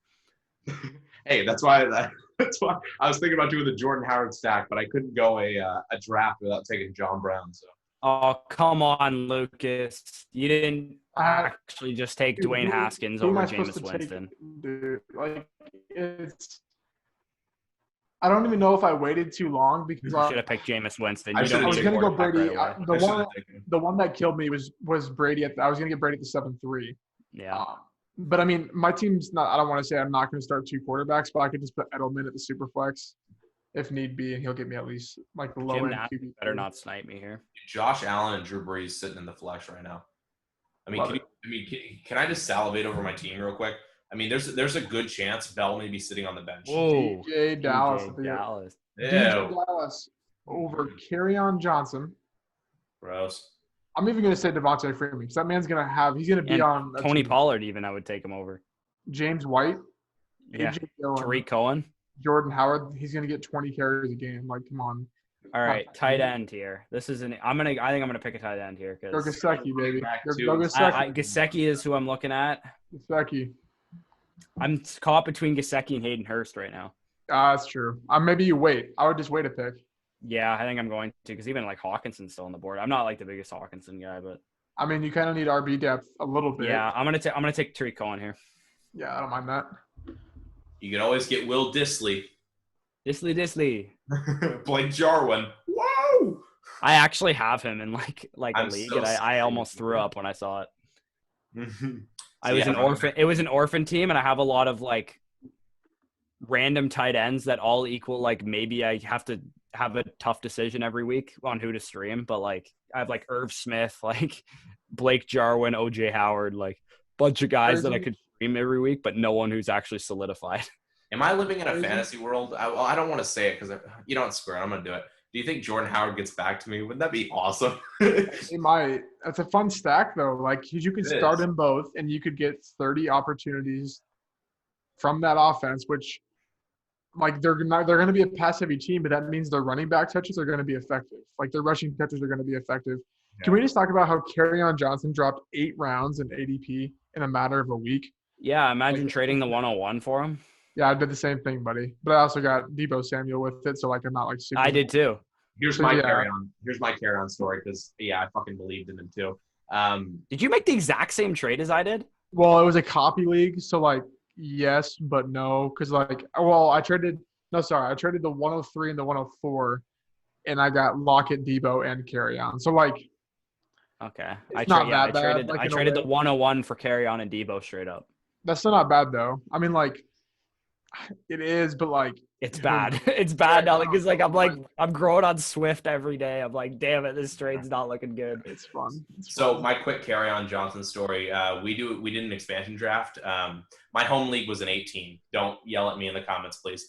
Hey, that's why I was thinking about doing the Jordan Howard stack, but I couldn't go a draft without taking John Brown. So. Oh, come on, Lucas. You didn't actually just take Dwayne Haskins over Jameis Winston. Dude, I don't even know if I waited too long because you should have picked Jameis Winston. I was going to go Brady. The one that killed me was Brady. I was going to get Brady at the 7-3. Yeah. But, I mean, my team's not – I don't want to say I'm not going to start 2 quarterbacks, but I could just put Edelman at the super flex if need be, and he'll get me at least like the low end QB. Better not snipe me here. Josh Allen and Drew Brees sitting in the flesh right now. I mean, can I just salivate over my team real quick? I mean, there's a good chance Bell may be sitting on the bench. Whoa. DJ Dallas. DJ Dallas over Kerryon Johnson. Gross. I'm even going to say Devontae Freeman because that man's going to he's going to be on Tony Pollard even. I would take him over. James White. Yeah. Tariq Cohen. Jordan Howard. He's going to get 20 carries a game. Like, come on. All right, tight end here. This is I think I'm gonna pick a tight end here because Gesicki, baby. Gesicki is who I'm looking at. Gesicki. I'm caught between Gesicki and Hayden Hurst right now. That's true. Maybe you wait. I would just wait a pick. Yeah, I think I'm going to because even like Hawkinson's still on the board. I'm not like the biggest Hawkinson guy, but I mean, you kind of need RB depth a little bit. Yeah, I'm gonna take Tariq Cohen here. Yeah, I don't mind that. You can always get Will Dissly. Dissly. Blake Jarwin. Whoa! I actually have him in like a league, and I almost threw up when I saw it. It was an orphan team, and I have a lot of like random tight ends that all equal like maybe I have to have a tough decision every week on who to stream, but like I have like Irv Smith, like Blake Jarwin, OJ Howard, like bunch of guys that I could stream every week, but no one who's actually solidified. Am I living in a fantasy world? I don't want to say it because you know what, screw it, I'm going to do it. Do you think Jordan Howard gets back to me? Wouldn't that be awesome? He might. That's a fun stack, though. Like, you could start in both, and you could get 30 opportunities from that offense, which, like, they're going to be a pass-heavy team, but that means their running back touches are going to be effective. Like, their rushing touches are going to be effective. Yeah. Can we just talk about how Kerryon Johnson dropped 8 rounds in ADP in a matter of a week? Yeah, imagine trading the 101 for him. Yeah, I did the same thing, buddy. But I also got Deebo Samuel with it, so like I'm not like super. I did too. Here's my Kerryon story because I fucking believed in him too. Did you make the exact same trade as I did? Well, it was a copy league, so like yes, but no, because like I traded the 103 and the 104, and I got Lockett, Deebo, and Kerryon. So like, okay, I traded the 101 for Kerryon and Deebo straight up. That's still not bad though. I mean, like. It is, but like it's bad. It's bad now because like I'm growing on Swift every day. I'm like, damn it, this trade's not looking good. It's fun. So my quick Kerryon Johnson story. We did an expansion draft. My home league was an 18. Don't yell at me in the comments, please.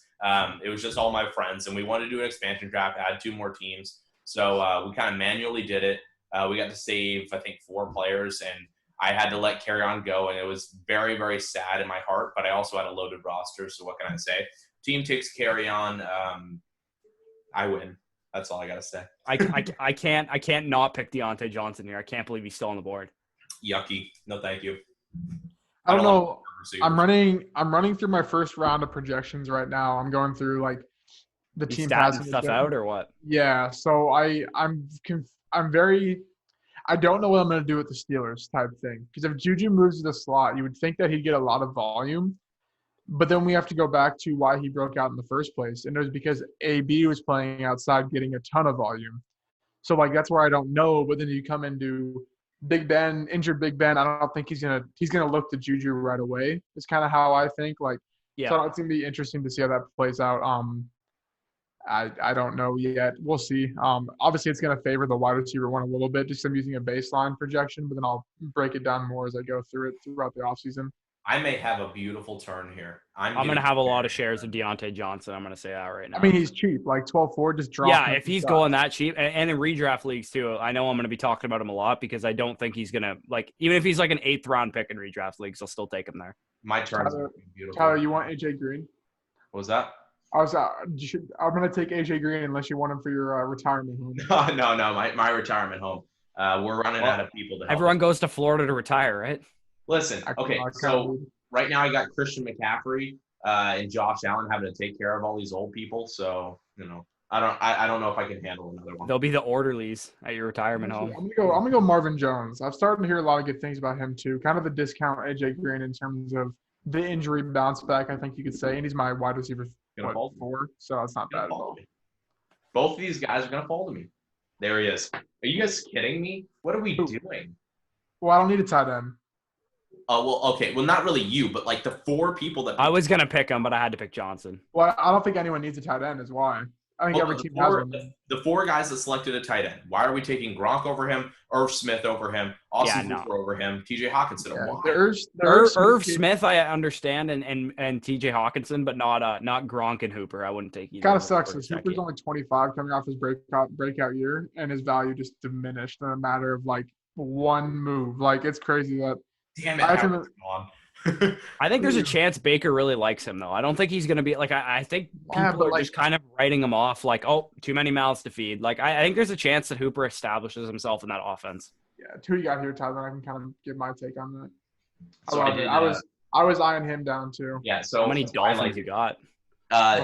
It was just all my friends, and we wanted to do an expansion draft, add 2 more teams. So we kind of manually did it. We got to save I think 4 players, and I had to let Kerryon go, and it was very, very sad in my heart, but I also had a loaded roster, so what can I say? Team takes Kerryon. I win. That's all I got to say. I can't not pick Deontay Johnson here. I can't believe he's still on the board. Yucky. No, thank you. I don't know. I'm running through my first round of projections right now. I'm going through, like, the team passing stuff out or what? Yeah, so I'm very – I don't know what I'm going to do with the Steelers type thing. Because if Juju moves to the slot, you would think that he'd get a lot of volume. But then we have to go back to why he broke out in the first place. And it was because AB was playing outside getting a ton of volume. So, like, that's where I don't know. But then you come into Big Ben, injured Big Ben. I don't think he's gonna look to Juju right away. It's kind of how I think. Like, yeah. So it's going to be interesting to see how that plays out. I don't know yet. We'll see. Obviously, it's going to favor the wide receiver one a little bit. Just I'm using a baseline projection, but then I'll break it down more as I go through it throughout the offseason. I may have a beautiful turn here. I'm going to have a lot of shares of Deontay Johnson. I'm going to say that right now. I mean, he's cheap, like 12-4, just drop Yeah, him. if he's going that cheap, and in redraft leagues too, I know I'm going to be talking about him a lot because I don't think he's going to, like, even if he's like an 8th round pick in redraft leagues, I'll still take him there. My turn is beautiful. Tyler, you want AJ Green? What was that? I'm going to take AJ Green unless you want him for your retirement home. No, my retirement home. We're running out of people to help. Everyone goes to Florida to retire, right? Listen, okay, so right now I got Christian McCaffrey and Josh Allen having to take care of all these old people. So, I don't know if I can handle another one. They'll be the orderlies at your retirement home. I'm gonna go Marvin Jones. I've started to hear a lot of good things about him too. Kind of the discount AJ Green in terms of the injury bounce back, I think you could say. And he's my wide receiver 4, so it's not bad at all. Both of these guys are gonna fall to me. There he is. Are you guys kidding me? What are we doing? Well, I don't need a tight end. Oh, well, okay. Well, not really you, but like the 4 people that – I was going to pick him, but I had to pick Johnson. Well, I don't think anyone needs a tight end is why. I think every team has one. The 4 guys that selected a tight end. Why are we taking Gronk over him, Irv Smith over him, Austin Hooper over him, TJ Hawkinson over him? Irv Smith, I understand, and TJ Hawkinson, but not Gronk and Hooper. I wouldn't take either. Kind of sucks. Hooper's only 25 coming off his breakout year, and his value just diminished in a matter of like one move. Like, it's crazy that – Damn it, I think there's a chance Baker really likes him, though. I don't think he's going to be – like, I think people are just kind of writing him off like, oh, too many mouths to feed. Like, I think there's a chance that Hooper establishes himself in that offense. Yeah, who you got here, Tyler? I can kind of give my take on that. So I was eyeing him down, too. Yeah, so how many Dolphins you got?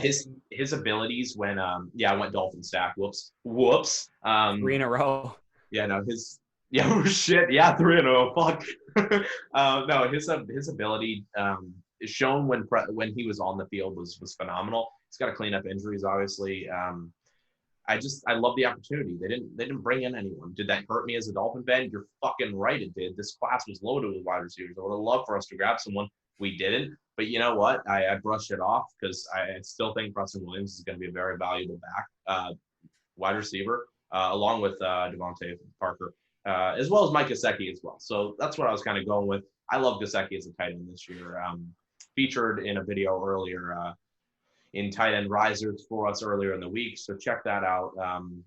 His abilities when I went Dolphin stack. Whoops. 3 in a row. Yeah, no, oh shit. Yeah, 3 in a row. Fuck. No, his ability is shown when he was on the field was phenomenal. He's got to clean up injuries, obviously. I love the opportunity. They didn't bring in anyone. Did that hurt me as a Dolphin fan? You're fucking right, it did. This class was loaded with wide receivers. I would have loved for us to grab someone. We didn't. But you know what? I brushed it off because I still think Preston Williams is going to be a very valuable back wide receiver, along with Devontae Parker. As well as Mike Gesicki as well. So that's what I was kind of going with. I love Gesicki as a tight end this year. Featured in a video earlier in tight end risers for us earlier in the week. So check that out.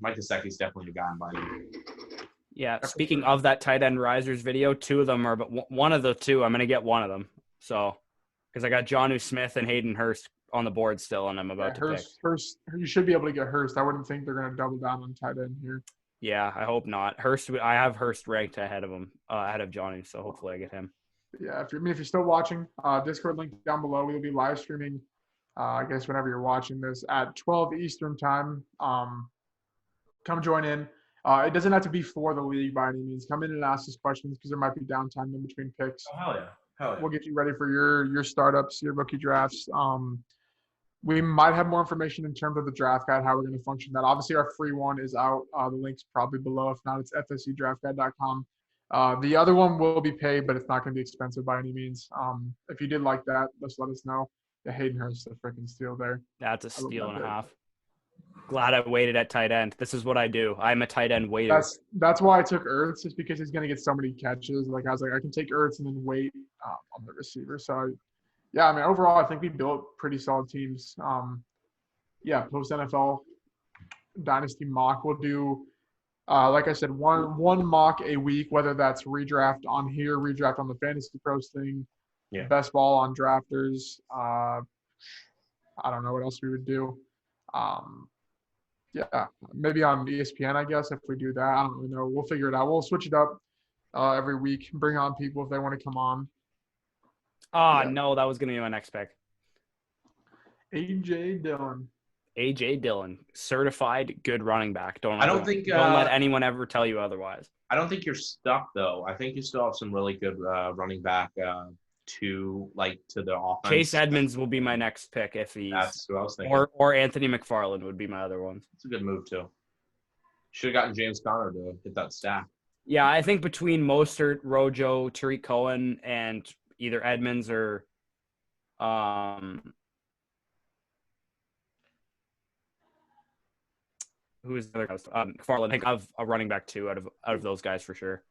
Mike Gesicki is definitely a guy I'm buying. Yeah, speaking of that tight end risers video, 2 of them are, but one of the 2, I'm going to get one of them. So, because I got Jonnu Smith and Hayden Hurst on the board still, and I'm about to pick. Hurst, you should be able to get Hurst. I wouldn't think they're going to double down on tight end here. Yeah, I hope not. I have Hurst ranked ahead of him, ahead of Johnny, so hopefully I get him. Yeah, if you're still watching, Discord link down below. We'll be live streaming, I guess whenever you're watching this at 12 Eastern time. Come join in. It doesn't have to be for the league by any means. Come in and ask us questions because there might be downtime in between picks. Oh, hell yeah. We'll get you ready for your startups, your rookie drafts. We might have more information in terms of the draft guide, how we're going to function that. Obviously, our free one is out. The link's probably below. If not, it's fscdraftguide.com. The other one will be paid, but it's not going to be expensive by any means. If you did like that, just let us know. The Hayden Hurst is a freaking steal there. That's a steal and a half. Glad I waited at tight end. This is what I do. I'm a tight end waiter. That's why I took Ertz, just because he's going to get so many catches. Like, I was like, I can take Ertz and then wait on the receiver. So, yeah, I mean, overall, I think we built pretty solid teams. Post NFL Dynasty mock. We'll do, like I said, one mock a week, whether that's redraft on here, redraft on the Fantasy Pros thing, best ball on drafters. I don't know what else we would do. Maybe on ESPN, I guess, if we do that. I don't really know. We'll figure it out. We'll switch it up every week, bring on people if they want to come on. No, that was going to be my next pick. A.J. Dillon, certified good running back. Don't let anyone ever tell you otherwise. I don't think you're stuck though. I think you still have some really good running back to the offense. Chase Edmonds will be my next pick if he's. That's what I was thinking. Or Anthony McFarland would be my other one. It's a good move too. Should have gotten James Conner to hit that stack. Yeah, I think between Mostert, Rojo, Tariq Cohen, and either Edmonds or who is the other guy? McFarland. I think I have a running back 2 out of those guys for sure.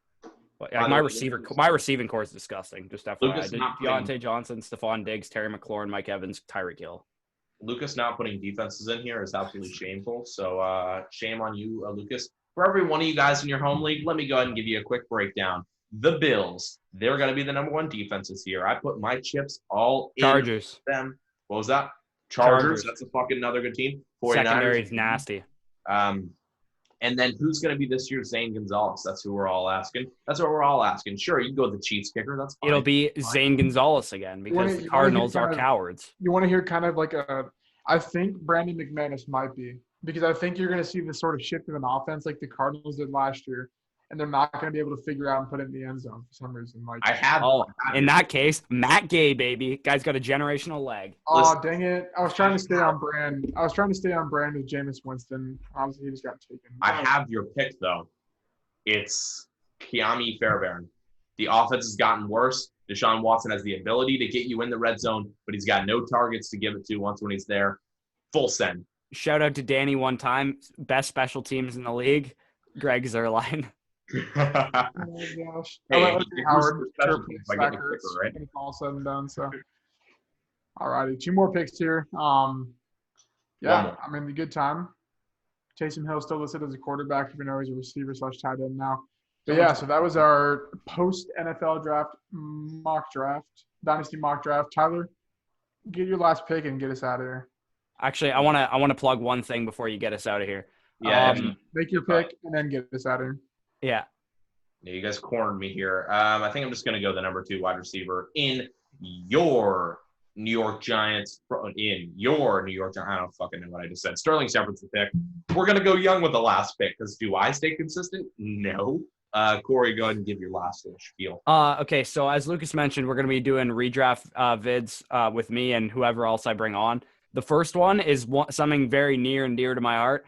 But By my the way, my receiving core is disgusting. Just FYI. Lucas not putting- Deontay Johnson, Stephon Diggs, Terry McLaurin, Mike Evans, Tyreek Hill. Lucas not putting defenses in here is absolutely shameful. So shame on you, Lucas. For every one of you guys in your home league, let me go ahead and give you a quick breakdown. The Bills, they're going to be the number 1 defenses here. I put my chips all in Chargers. them. What was that? Chargers. That's a fucking another good team. 49ers. Secondary is nasty. And then who's going to be this year's Zane Gonzalez? That's who we're all asking. That's what we're all asking. Sure, you can go with the Chiefs kicker. That's fine. It'll be Zane Gonzalez again because the Cardinals are cowards. You want to hear kind of like I think Brandon McManus might be, because I think you're going to see this sort of shift of an offense like the Cardinals did last year, and they're not going to be able to figure out and put it in the end zone for some reason. Like in that case, Matt Gay, baby. Guy's got a generational leg. Oh, dang it. I was trying to stay on brand. With Jameis Winston. Obviously, he just got taken. I have your pick, though. It's Kiami Fairbairn. The offense has gotten worse. Deshaun Watson has the ability to get you in the red zone, but he's got no targets to give it to once when he's there. Full send. Shout out to Danny one time. Best special teams in the league. Greg Zerline. Oh my gosh. Hey, Howard right? It's all said and done. So, all righty, 2 more picks here. Yeah, I mean, the good time. Taysom Hill still listed as a quarterback, even though he's a receiver / tight end now. But yeah, so that was our post NFL draft mock draft, Dynasty mock draft. Tyler, get your last pick and get us out of here. Actually, I want to plug one thing before you get us out of here. Yeah, make your pick and then get us out of here. Yeah. Yeah, you guys cornered me here. I think I'm just going to go the number 2 wide receiver in your New York Giants. I don't fucking know what I just said. Sterling Shepard's the pick. We're going to go young with the last pick because do I stay consistent? No. Corey, go ahead and give your last little spiel. Okay, so as Lucas mentioned, we're going to be doing redraft vids with me and whoever else I bring on. The first one is something very near and dear to my heart.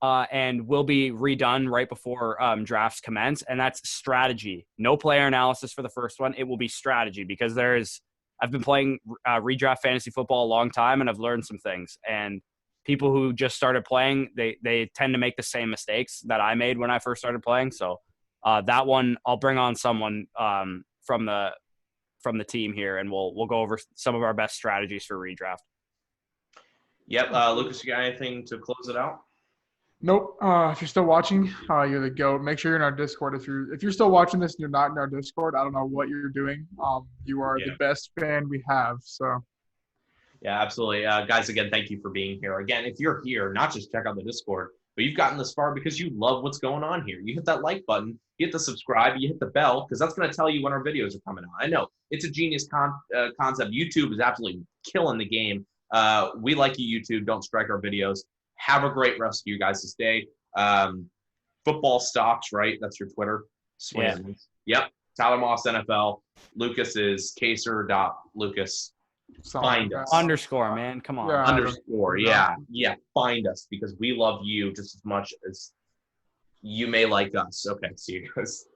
And will be redone right before drafts commence, and that's strategy. No player analysis for the first one. It will be strategy because I've been playing redraft fantasy football a long time, and I've learned some things. And people who just started playing, they tend to make the same mistakes that I made when I first started playing. So that one, I'll bring on someone from the team here, and we'll go over some of our best strategies for redraft. Yep, Lucas, you got anything to close it out? Nope. If you're still watching, you're the GOAT. Make sure you're in our Discord. If you're still watching this and you're not in our Discord, I don't know what you're doing. You are the best fan we have. So. Yeah, absolutely. Guys, again, thank you for being here. Again, if you're here, not just check out the Discord, but you've gotten this far because you love what's going on here. You hit that like button, you hit the subscribe, you hit the bell, because that's going to tell you when our videos are coming out. I know it's a genius concept. YouTube is absolutely killing the game. We like you, YouTube. Don't strike our videos. Have a great rest of you guys' day. Football stocks, right? That's your Twitter. Yeah. Yep. Tyler Moss NFL. Lucas is kacer.lucas. Find us. Underscore, man. Come on. Yeah. Underscore. Yeah. Find us because we love you just as much as you may like us. Okay. See you guys.